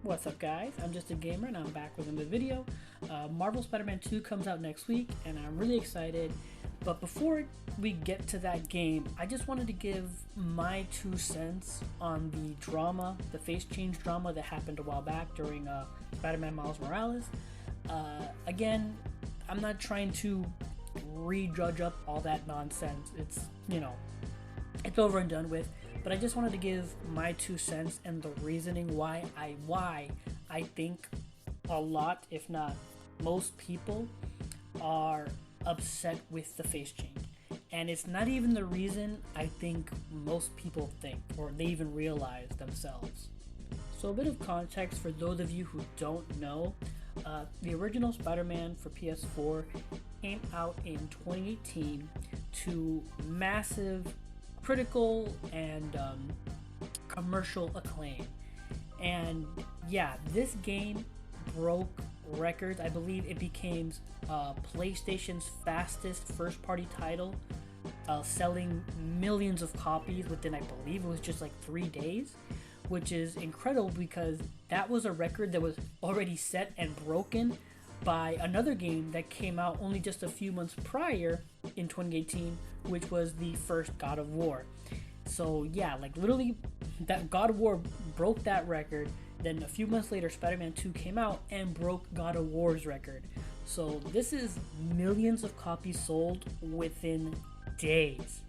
What's up, guys? I'm just a gamer and I'm back with another video. Marvel Spider-Man 2 comes out next week and I'm really excited. But before we get to that game, I just wanted to give my 2 cents on the drama, the face change drama that happened a while back during Spider-Man Miles Morales. Again, I'm not trying to re-judge up all that nonsense. It's over and done with. But I just wanted to give my 2 cents and the reasoning why I think a lot, if not most people, are upset with the face change. And it's not even the reason I think most people think, or they even realize themselves. So a bit of context for those of you who don't know, the original Spider-Man for PS4 came out in 2018 to massive critical and commercial acclaim. And yeah, this game broke records. I believe it became PlayStation's fastest first party title, selling millions of copies within, I believe it was just like 3 days, which is incredible because that was a record that was already set and broken by another game that came out only just a few months prior in 2018, which was the first God of War. So yeah, like literally that God of War broke that record. Then a few months later, Spider-Man 2 came out and broke God of War's record. So this is millions of copies sold within days.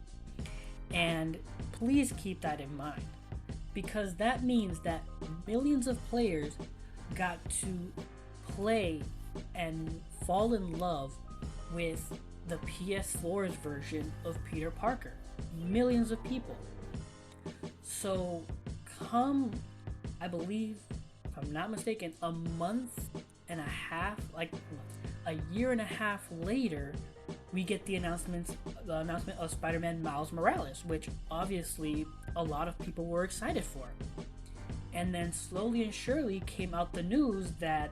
And please keep that in mind, because that means that millions of players got to play and fall in love with the PS4's version of Peter Parker. Millions of people. So come, I believe, if I'm not mistaken, a month and a half, like a year and a half later, we get the announcement of Spider-Man Miles Morales, which obviously a lot of people were excited for. And then slowly and surely came out the news that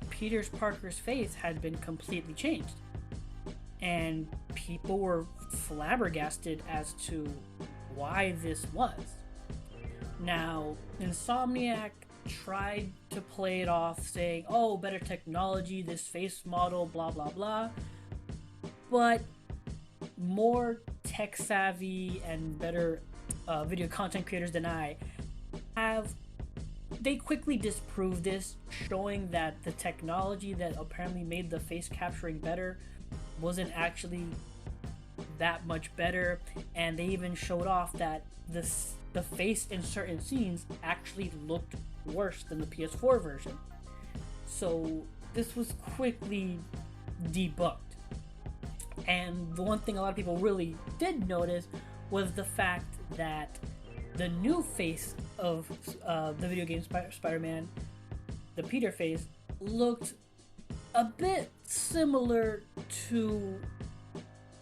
Peter Parker's face had been completely changed. And people were flabbergasted as to why this was. Now, Insomniac tried to play it off saying, oh, better technology, this face model, blah blah blah. But more tech savvy and better video content creators than I they quickly disproved this, showing that the technology that apparently made the face capturing better wasn't actually that much better. And they even showed off that the face in certain scenes actually looked worse than the PS4 version. So this was quickly debunked. And the one thing a lot of people really did notice was the fact that the new face of the video game Spider-Man, the Peter face, looked a bit similar to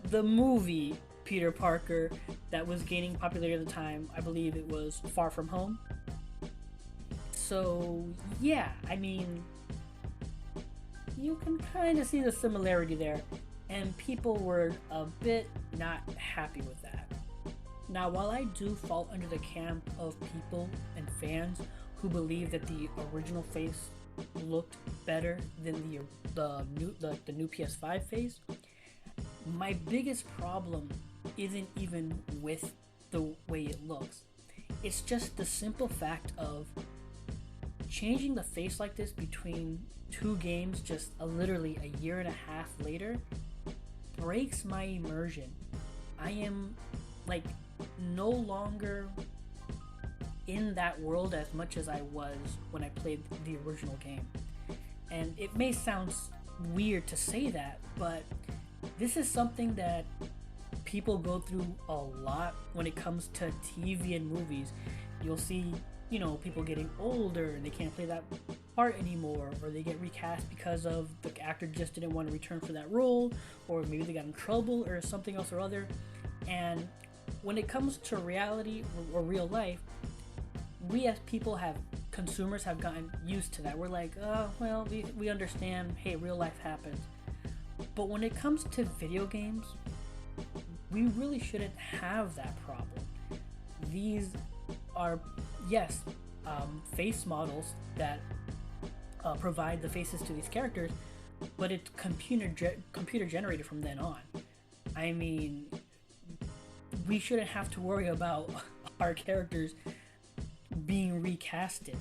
the movie Peter Parker that was gaining popularity at the time. I believe it was Far From Home. So yeah, I mean, you can kind of see the similarity there, and people were a bit not happy with that. Now, while I do fall under the camp of people and fans who believe that the original face looked better than the new PS5 face, my biggest problem isn't even with the way it looks. It's just the simple fact of changing the face like this between two games just literally a year and a half later breaks my immersion. I am like no longer in that world as much as I was when I played the original game. And it may sound weird to say that, but this is something that people go through a lot when it comes to TV and movies. You'll see, people getting older and they can't play that part anymore, or they get recast because of the actor just didn't want to return for that role, or maybe they got in trouble or something else or other. And when it comes to reality or real life, we as consumers have gotten used to that. We're like, oh, well, we understand, hey, real life happens. But when it comes to video games, we really shouldn't have that problem. These are, yes, face models that provide the faces to these characters, but it's computer generated from then on. I mean, we shouldn't have to worry about our characters being recasted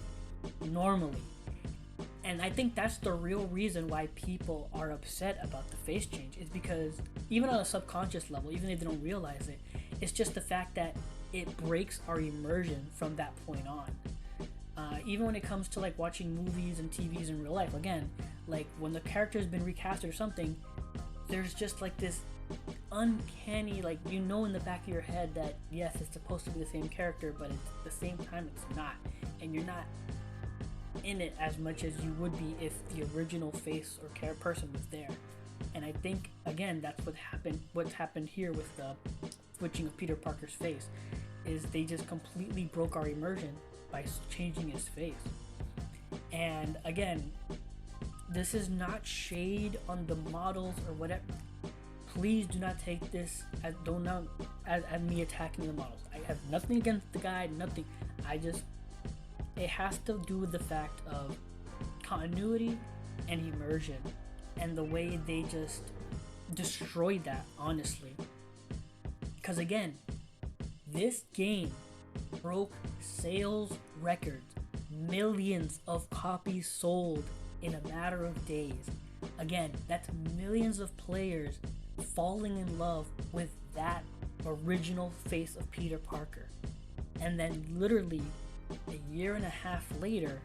normally. And I think that's the real reason why people are upset about the face change. Is because even on a subconscious level, even if they don't realize it, it's just the fact that it breaks our immersion from that point on. Even when it comes to like watching movies and TVs in real life, again, like when the character has been recasted or something, there's just like this uncanny, like, you know, in the back of your head that yes, it's supposed to be the same character, but at the same time it's not, and you're not in it as much as you would be if the original face or person was there. And I think again that's what's happened here with the switching of Peter Parker's face, is they just completely broke our immersion by changing his face. And again, this is not shade on the models or whatever. Please do not take this as me attacking the models. I have nothing against the guy, nothing. It has to do with the fact of continuity and immersion, and the way they just destroyed that, honestly. Because again, this game broke sales records, millions of copies sold in a matter of days. Again, that's millions of players falling in love with that original face of Peter Parker. And then literally a year and a half later,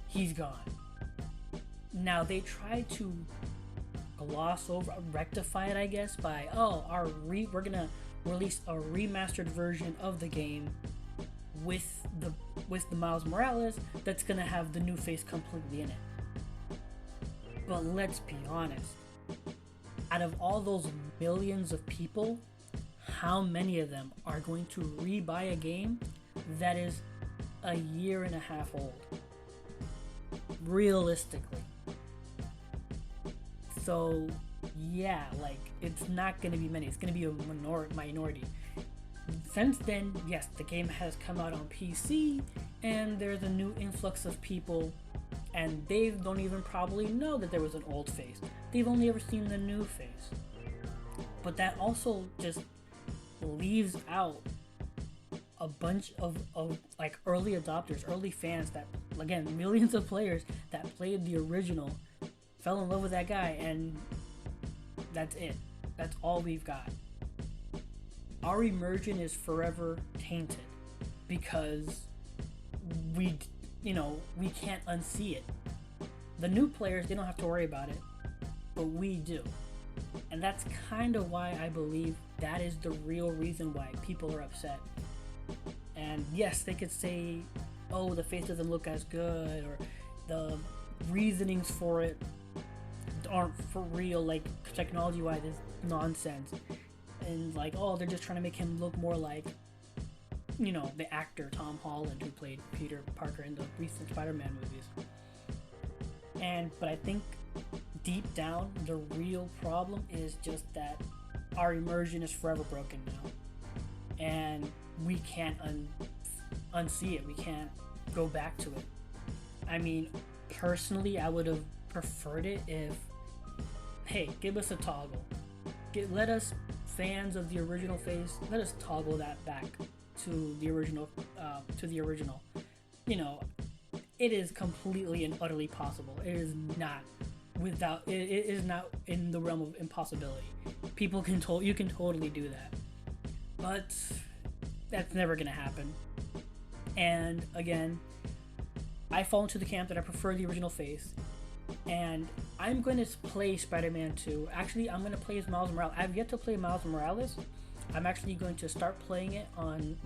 he's gone. Now they tried to gloss over, rectify it, I guess, by we're gonna release a remastered version of the game with the Miles Morales that's gonna have the new face completely in it. But let's be honest, out of all those millions of people, how many of them are going to rebuy a game that is a year and a half old? Realistically. So yeah, like, it's not going to be many. It's going to be a minority. Since then, yes, the game has come out on PC, and there's a new influx of people, and they don't even probably know that there was an old face. They've only ever seen the new face. But that also just leaves out a bunch of like early adopters, early fans that, again, millions of players that played the original, fell in love with that guy, and that's it. That's all we've got. Our immersion is forever tainted because we can't unsee it. The new players, they don't have to worry about it, but we do. And that's kind of why I believe that is the real reason why people are upset. And yes, they could say, oh, the face doesn't look as good, or the reasonings for it aren't for real, like technology wise is nonsense, and like, oh, they're just trying to make him look more like, you know, the actor Tom Holland who played Peter Parker in the recent Spider-Man movies. But I think deep down the real problem is just that our immersion is forever broken now, and we can't unsee it. We can't go back to it. I mean, personally, I would have preferred it if, hey, give us a toggle. Let us, fans of the original face, let us toggle that back to the original. You know, it is completely and utterly possible. It is not it is not in the realm of impossibility. You can totally do that. But that's never gonna happen. And again, I fall into the camp that I prefer the original face, and I'm going to play Spider-Man 2. Actually, I'm going to play as Miles Morales. I've yet to play Miles Morales. I'm actually going to start playing it on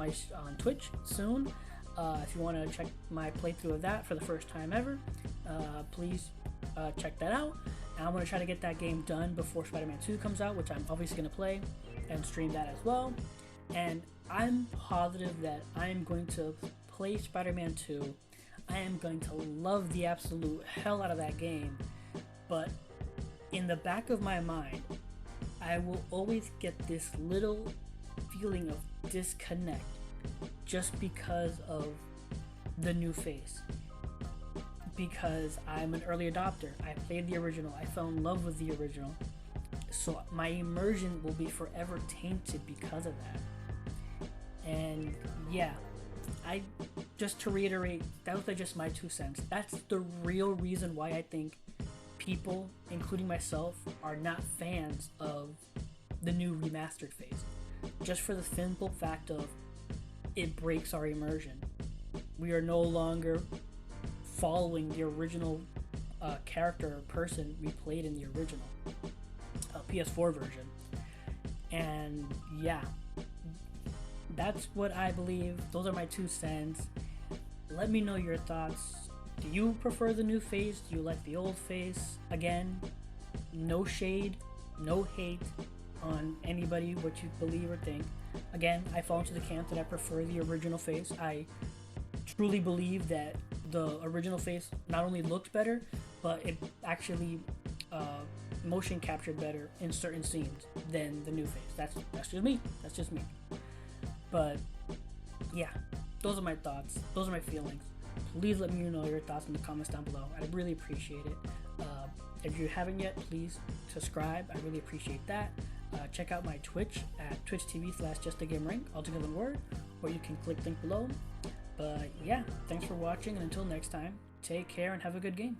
Twitch soon. If you want to check my playthrough of that for the first time ever, please check that out. And I'm going to try to get that game done before Spider-Man 2 comes out, which I'm obviously going to play and stream that as well. And I'm positive that I'm going to play Spider-Man 2. I am going to love the absolute hell out of that game, but in the back of my mind, I will always get this little feeling of disconnect just because of the new face because I'm an early adopter. I played the original. I fell in love with the original. So my immersion will be forever tainted because of that. And yeah, I just to reiterate, that was just my 2 cents. That's the real reason why I think people, including myself, are not fans of the new remastered phase. Just for the simple fact of it breaks our immersion. We are no longer following the original character or person we played in the original PS4 version. And yeah, that's what I believe. Those are my 2 cents. Let me know your thoughts. Do you prefer the new phase? Do you like the old phase? Again, no shade, no hate on anybody, what you believe or think. Again, I fall into the camp that I prefer the original phase. I truly believe that the original phase not only looked better, but it actually motion captured better in certain scenes than the new phase. That's just me. That's just me. But yeah, those are my thoughts. Those are my feelings. Please let me know your thoughts in the comments down below. I'd really appreciate it. If you haven't yet, please subscribe. I really appreciate that. Check out my Twitch at twitch.tv/JustAGameRank, all together in word, or you can click link below. But yeah, thanks for watching, and until next time, take care and have a good game.